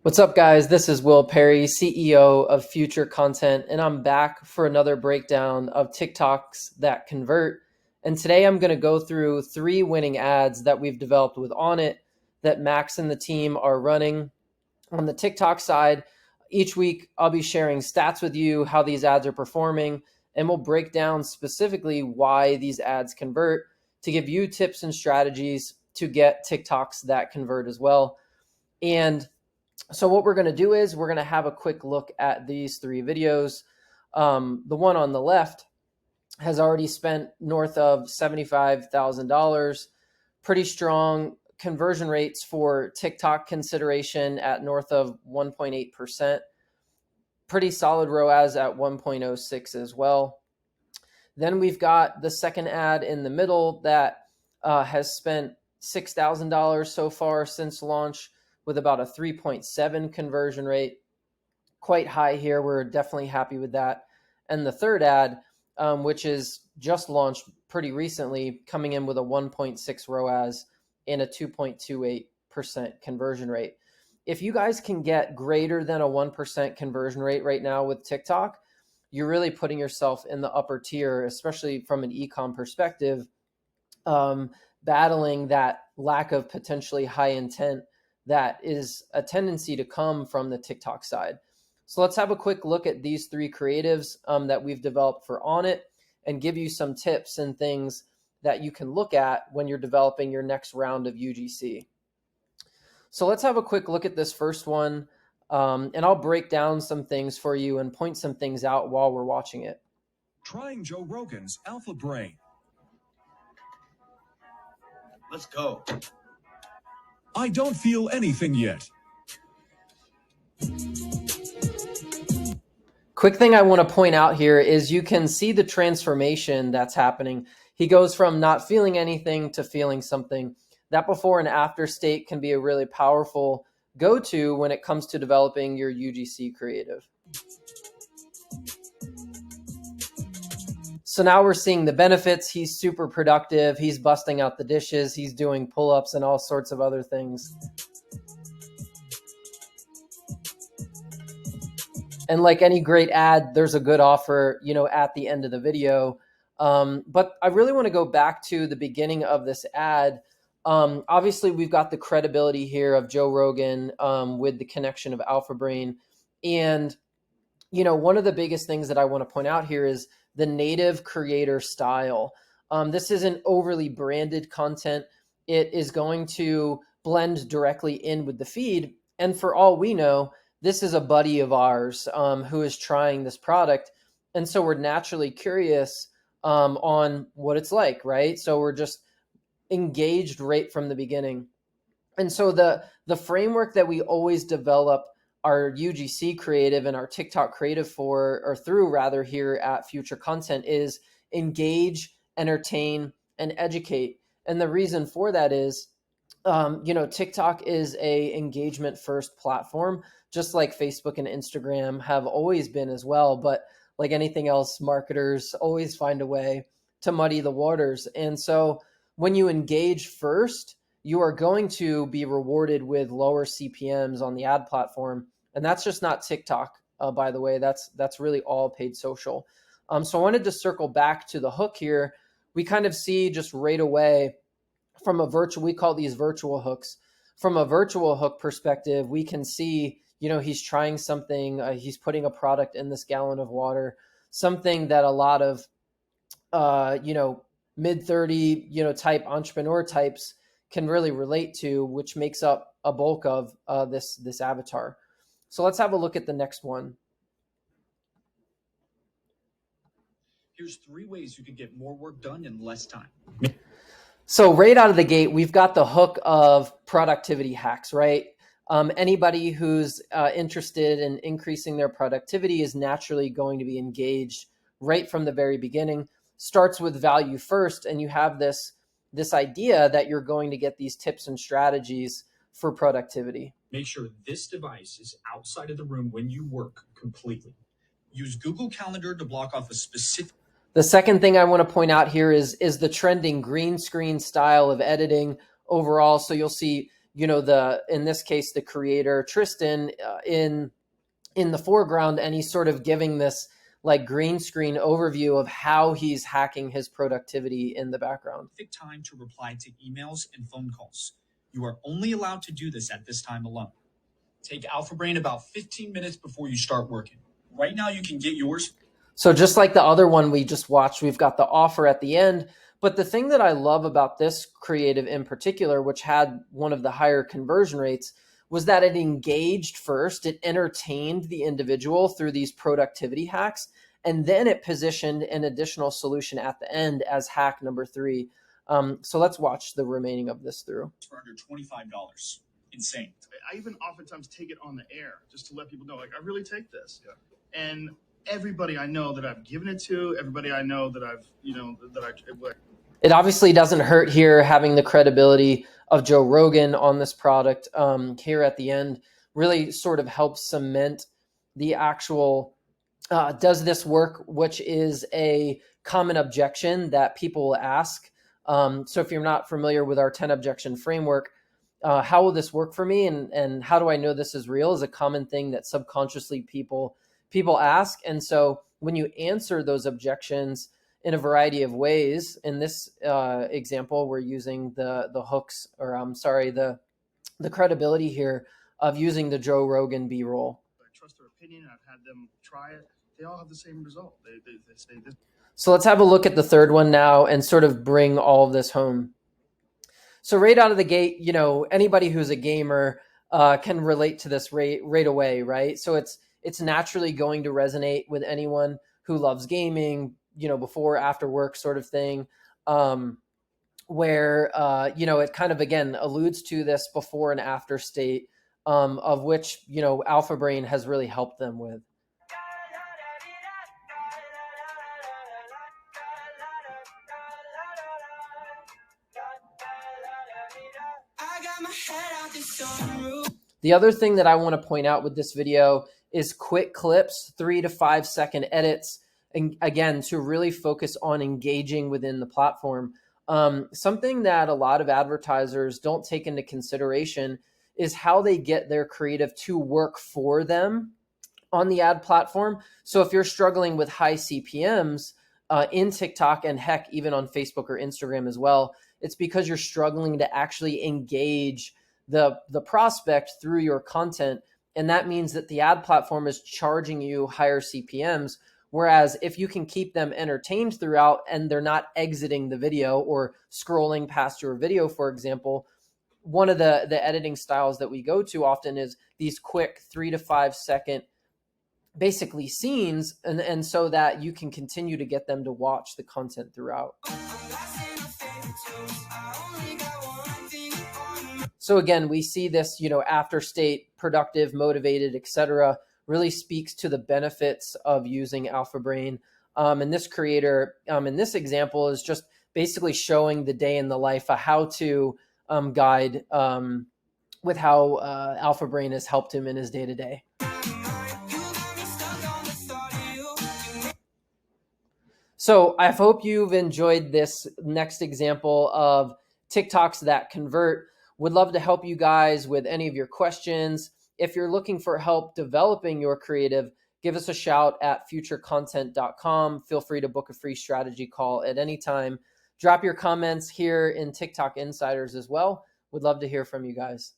What's up, guys? This is Will Perry, CEO of Future Content, and I'm back for another breakdown of TikToks that convert. And today I'm going to go through 3 winning ads that we've developed with Onnit that Max and the team are running on the TikTok side. Each week, I'll be sharing stats with you, how these ads are performing, and we'll break down specifically why these ads convert to give you tips and strategies to get TikToks that convert as well. And so what we're going to do is we're going to have a quick look at these 3 videos. The one on the left has already spent north of $75,000. Pretty strong conversion rates for TikTok consideration at north of 1.8%. Pretty solid ROAS at 1.06 as well. Then we've got the second ad in the middle that has spent $6,000 so far since launch, with about a 3.7 conversion rate. Quite high here. We're definitely happy with that. And the third ad, which is just launched pretty recently, coming in with a 1.6 ROAS and a 2.28% conversion rate. If you guys can get greater than a 1% conversion rate right now with TikTok, you're really putting yourself in the upper tier, especially from an e-com perspective, battling that lack of potentially high intent that is a tendency to come from the TikTok side. So let's have a quick look at these 3 creatives that we've developed for Onnit and give you some tips and things that you can look at when you're developing your next round of UGC. So let's have a quick look at this first one, and I'll break down some things for you and point some things out while we're watching it. Trying Joe Rogan's Alpha Brain. Let's go. I don't feel anything yet. Quick thing I want to point out here is you can see the transformation that's happening. He goes from not feeling anything to feeling something. That before and after state can be a really powerful go-to when it comes to developing your UGC creative. So now we're seeing the benefits. He's super productive. He's busting out the dishes. He's doing pull-ups and all sorts of other things. And like any great ad, there's a good offer, at the end of the video. But I really want to go back to the beginning of this ad. Obviously, we've got the credibility here of Joe Rogan with the connection of Alpha Brain. And, one of the biggest things that I want to point out here is the native creator style. This isn't overly branded content. It is going to blend directly in with the feed. And for all we know, this is a buddy of ours who is trying this product. And so we're naturally curious on what it's like, right? So we're just engaged right from the beginning. And so the framework that we always develop our UGC creative and our TikTok creative through here at Future Content is engage, entertain, and educate. And the reason for that is, TikTok is a engagement first platform, just like Facebook and Instagram have always been as well. But like anything else, marketers always find a way to muddy the waters. And so when you engage first, you are going to be rewarded with lower CPMs on the ad platform. And that's just not TikTok, by the way. That's really all paid social. So I wanted to circle back to the hook here. We kind of see just right away from we call these virtual hooks. From a virtual hook perspective, we can see, he's trying something. He's putting a product in this gallon of water, something that a lot of, mid-30, type entrepreneur types can really relate to, which makes up a bulk of this avatar. So let's have a look at the next one. Here's 3 ways you can get more work done in less time. So right out of the gate, we've got the hook of productivity hacks, right? Anybody who's interested in increasing their productivity is naturally going to be engaged right from the very beginning. Starts with value first, and you have this idea that you're going to get these tips and strategies for productivity. Make sure this device is outside of the room when you work completely. Use Google Calendar to block off a specific. The second thing I want to point out here is the trending green screen style of editing overall. So you'll see, in this case, the creator, Tristan, in the foreground, and he's sort of giving this like green screen overview of how he's hacking his productivity in the background. Perfect time to reply to emails and phone calls. You are only allowed to do this at this time alone. Take Alpha Brain about 15 minutes before you start working. Right now, you can get yours. So just like the other one we just watched, we've got the offer at the end. But the thing that I love about this creative in particular, which had one of the higher conversion rates, was that it engaged first, it entertained the individual through these productivity hacks, and then it positioned an additional solution at the end as hack number 3. So let's watch the remaining of this through. For under $25. Insane. I even oftentimes take it on the air just to let people know, like, I really take this. Yeah. And everybody I know that I've given it to, everybody I know that I've, It obviously doesn't hurt here having the credibility of Joe Rogan on this product here at the end really sort of helps cement the actual does this work, which is a common objection that people will ask. So if you're not familiar with our 10 objection framework, how will this work for me and how do I know this is real is a common thing that subconsciously people ask. And so when you answer those objections in a variety of ways, in this example, we're using the hooks, or I'm sorry, the credibility here of using the Joe Rogan B-roll. I trust their opinion. I've had them try it. They all have the same result. They say this. So let's have a look at the third one now and sort of bring all of this home. So right out of the gate, anybody who's a gamer can relate to this right away, right? So it's naturally going to resonate with anyone who loves gaming, before, after work sort of thing, where, it kind of, again, alludes to this before and after state of which, Alpha Brain has really helped them with. The other thing that I want to point out with this video is quick clips, 3 to 5 second edits, and again, to really focus on engaging within the platform. Something that a lot of advertisers don't take into consideration is how they get their creative to work for them on the ad platform. So if you're struggling with high CPMs in TikTok, and heck, even on Facebook or Instagram as well, it's because you're struggling to actually engage the prospect through your content. And that means that the ad platform is charging you higher CPMs. Whereas if you can keep them entertained throughout and they're not exiting the video or scrolling past your video, for example, one of the editing styles that we go to often is these quick 3 to 5 second basically scenes, and so that you can continue to get them to watch the content throughout. So again, we see this, after state, productive, motivated, etc., really speaks to the benefits of using Alpha Brain. And this creator, in this example, is just basically showing the day in the life, a how-to guide with how Alpha Brain has helped him in his day-to-day. So I hope you've enjoyed this next example of TikToks that convert. Would love to help you guys with any of your questions. If you're looking for help developing your creative, give us a shout at futurecontent.com. Feel free to book a free strategy call at any time. Drop your comments here in TikTok Insiders as well. Would love to hear from you guys.